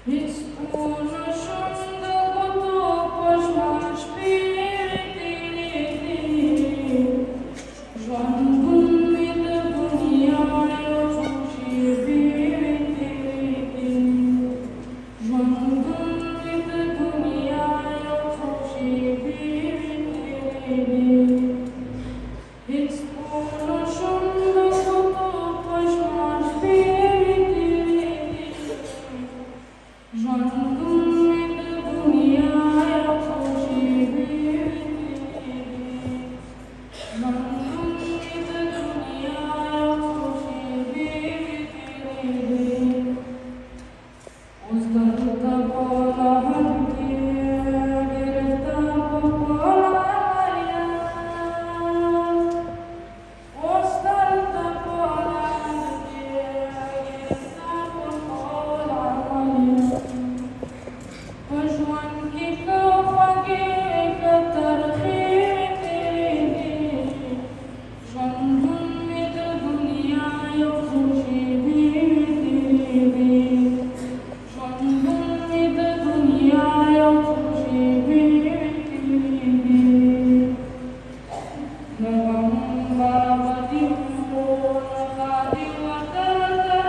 It's unoszone goto poznasz spiriti Żądun mi de dunia yo tushi biriti Żądun mi de dunia yo tushi biriti It's unoszone goto poznasz spiriti Żądun mi de dunia yo tushi biriti Żądun mi de dunia yo tushi biriti Uzdarta pola hadki girefta pola Maria Uzdarta pola hadki girefta pola Maria وجوان كيك وفقيك ترخيتي جندن مد دنيا يوشي بيتي جندن مد دنيا يوشي بيتي نغم بابدي ونغادي وتردد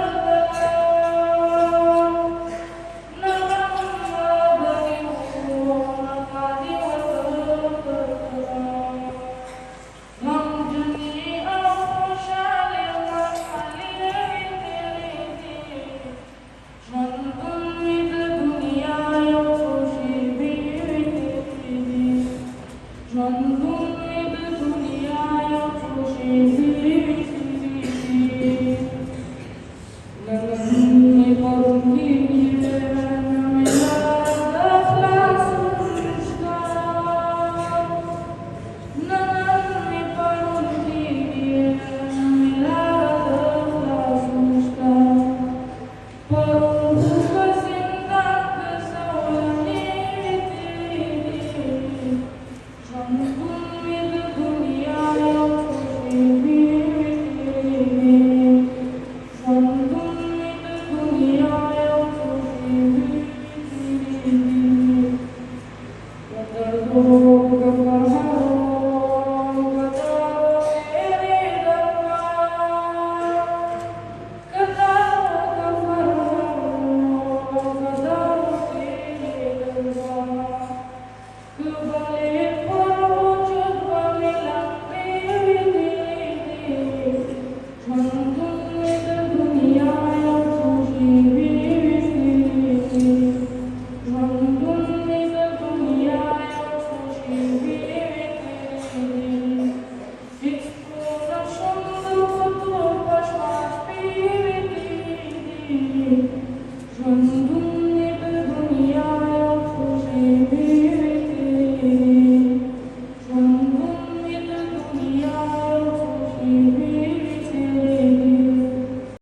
Spiriti,